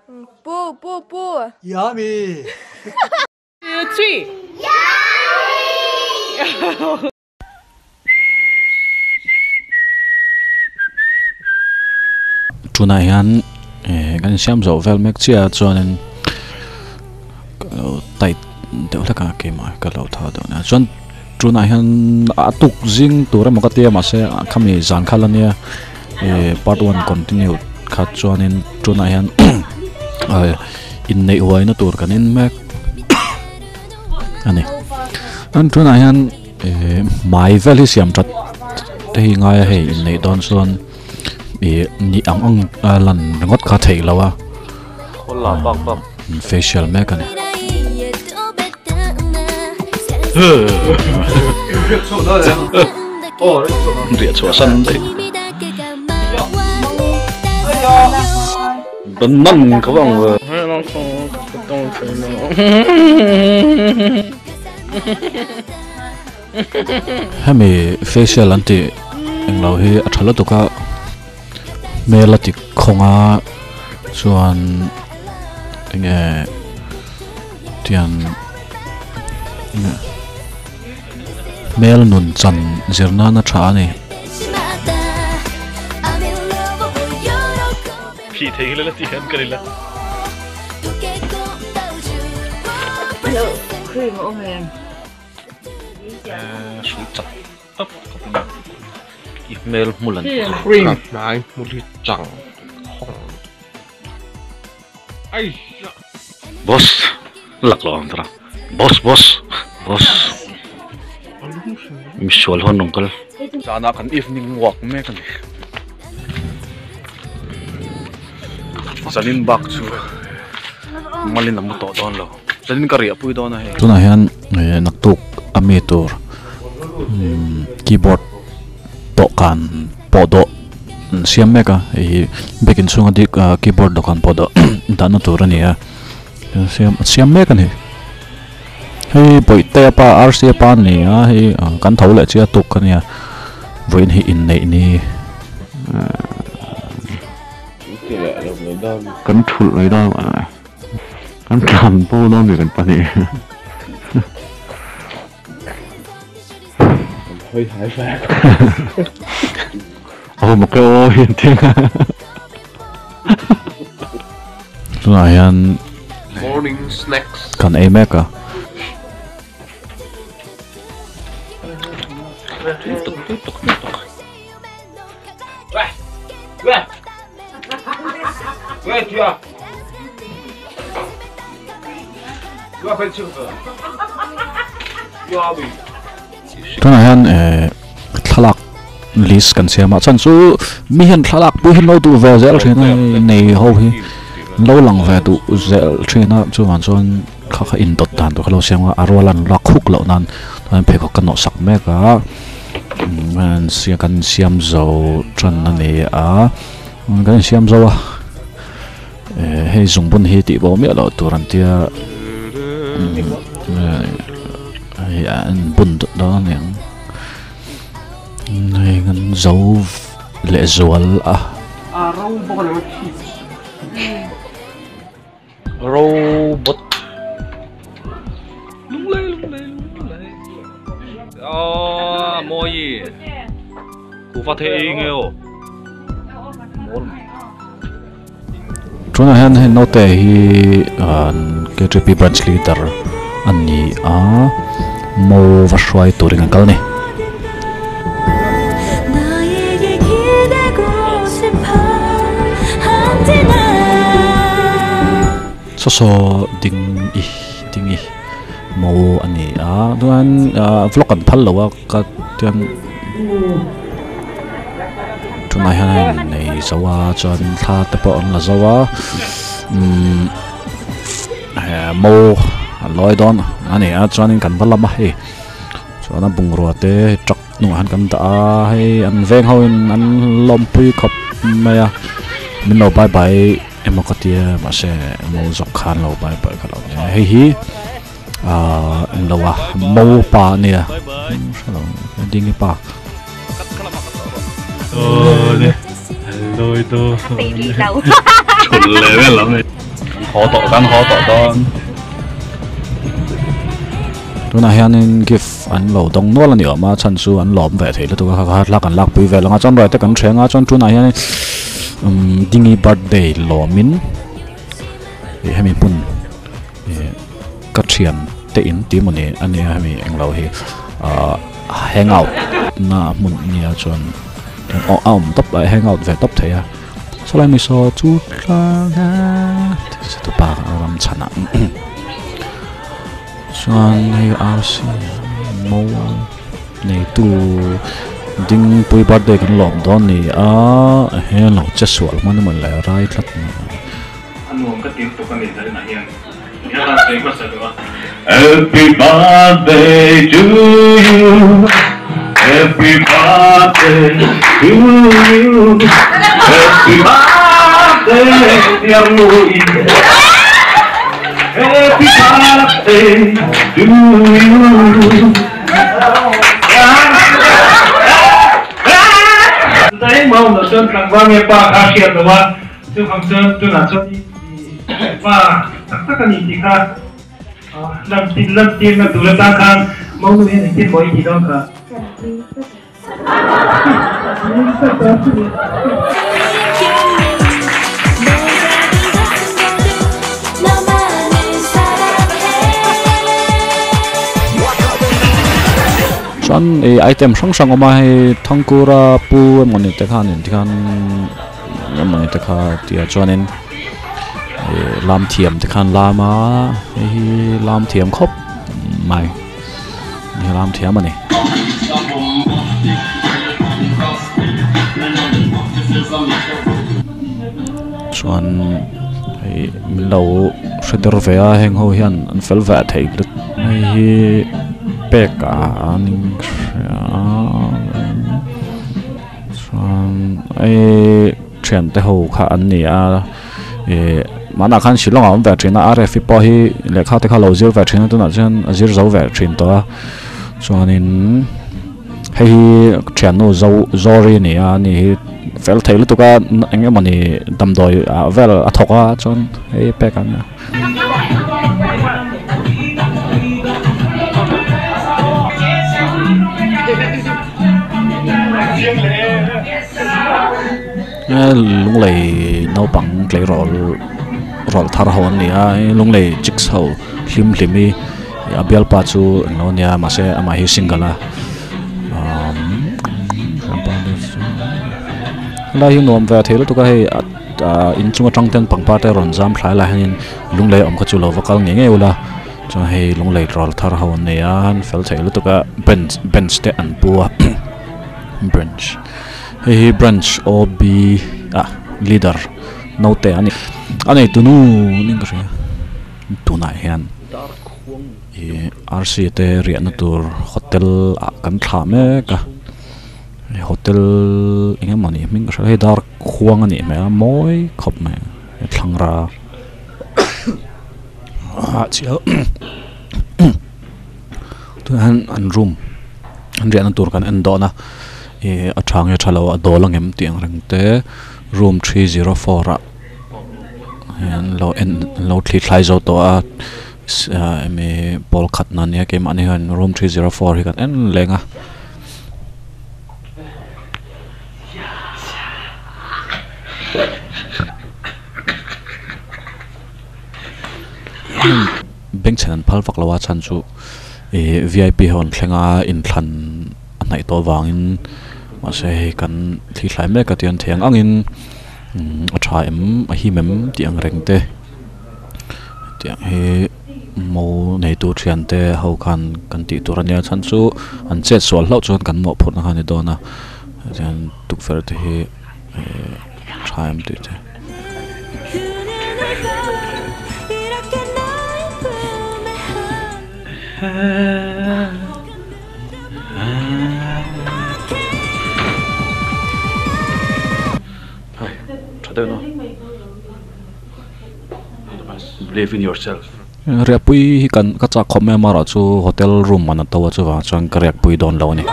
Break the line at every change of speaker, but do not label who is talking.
Poo.
Yummy.
3.
Tuna hian kan siam zo vel mek chia chuanin tai deuh laka ke ma ka lo tha do na chuan tuna hian atuk jing tura makati ma se khami zan khalania part 1 continue kha chuanin tuna hian in nei huai na tur kanin mek ani an tuna hian mai vel hi siam tat te hi ngai hei in nei don chuan ni ang lan ngot kha thei lawa
hola bak
facial make ani ria chu san de
dan nan ka bang
hemi facial anti englo hi athala to ka melati khonga chuan nge tian mel nun chan zirna na tha ni
phi thei la ti han karila
Hello, cream ôm em.
sui chap tap email mulan
cream này một lít chẳng ai
boss lak lo antara boss misual hon nongkal sana kan evening walk me kan salin bak chu malin amu to don lo salin kariya pui don he
tuna hian naktuk ami tur keyboard to kan podo siam meka bekin sunga dik keyboard do kan podo dana turania siam meka ni hei boite pa rc pa ni hei kan thole chia tuk kania voin hi in nei ni
cắn thụt lấy đó mà cắn làm bao đó vì cần phải hơi thái phạt một cái ô hiện tiếng
tuna hian
morning snacks
kan ei meka tuna hian thalak list kan siama chan chu mi hian thalak pu hin lo tu ve zel thena nei ho hi lo lang ve tu zel thena chuan chuan kha in dot dan to khalo siama arwalan la khuk lo nan tan phe ko kan no sak me ka man sia kan siam zo tran na ne a kan siam zo a hei zung bun hi ti bo me lo turan tia an bun do nang này ngân dấu lệ zual à
robot lung lay moi ku fa the ngeo
chúng ta hiện nay te hi KTP branch leader anh ni a mo và xoay tuổi ngang kal này so ding i mo ani a duan vlog kan phal lo ka tian tuna hian nei zawa chuan thla te pawh an la zawa mo an loi don ani a chuan kan valam a he chuan a bungrua te truck nu han kan ta a hei an veng hoin an lom pui khop maya min lo bye bye emokatia ma se mo zok khan lo bye bye ka lo hei hi lo wa mo pa nia ding pa
hello ito
Baby daw.
level lắm này khó tỏ đón
tụi này hiện gift anh lẩu đông nó là nhiều mà chân su anh lỏm về thì là tụi các lạc anh lạc bùi về là ngã chân rồi tới cảnh chuyện ngã chân tụi này hiện dingy birthday lỏm thì hay mình bún cắt chuyện tới in tí một này anh ấy hay mình anh lẩu thì hang out na muốn nhiều chuyện tấp lại hang out về tấp thế à sau này mình so chút là sẽ tụi bà làm chán ạ Chuan hay RC mô này tu ding bùi birthday kan lom don ni he lo cha sual man man la rai thlat
anh muốn cái tiếng tụi con mình thấy này hiện hiện là tiếng có sao được
Happy birthday to you. Happy birthday to you. Happy birthday, dear Louis. Happy birthday to you. Đấy mong là sơn càng vang nghe ba khá khiết rồi mà chứ không sơn tôi là sơn đi và tất cả những gì khác làm tin là tụi ta khang mong tôi hiện tin mọi gì đó cả
Chuan item sang mà hay thangkura pu moni te khan moni te kha tia chuanin lam thiam te khan lama lam thiam khop mai ni lam thiam ani chuan min lo shredder ve a heng ho hian an fel ve thei lut hi pek aning thian te ho kha an ni a mana khan shilong am ve thin a rf po hi lekha te kha lo zir ve thin tu na chen azir zo ve thin to chuanin hei thian no zori ni a ni fel thei lu tu ka enge mani damdoi a vel a thoka chon hei pek an lung lei nấu bằng cái rol thar hon nia lung lei jigsaw hlim hlimi abial pa chu no nia ma se ama hi singala la hi nom ve thelo to ka he in chunga tangten pangpa te ron jam thlai la hanin lung lei om ka chu lo vakal nge nge ula cho he lung lei rol thar hon nia an fel thelo to ka bench te an pu branch hey branch OB leader note ani tunu ning ka tu nai hian RC te rian tur hotel kan thla me ka hotel inga mani ming ka he dar khuang ani me moi khop me thlangra chiao tu an room an rian tur kan endona a thang ya thalo a dolang em tiang rang te room 304 and low thli thlai zo to a me pol khat na nia ke mani han room 304 hi kan en lenga beng chen phal vak lawa chan chu VIP hon thlenga in thlan nai to wangin ma se kan thli thlai me ka tian theng angin a thaim a hi mem tiang rengte tiang he mo nei tu thian te ho khan kan ti turania chan chu an che sol hlo chon kan mo phut na hani dona jan tuk fer te he thaim te te
believe in yourself
repui kan ka cha khome mara chu hotel room man to chu wa chang ka repui don lo ni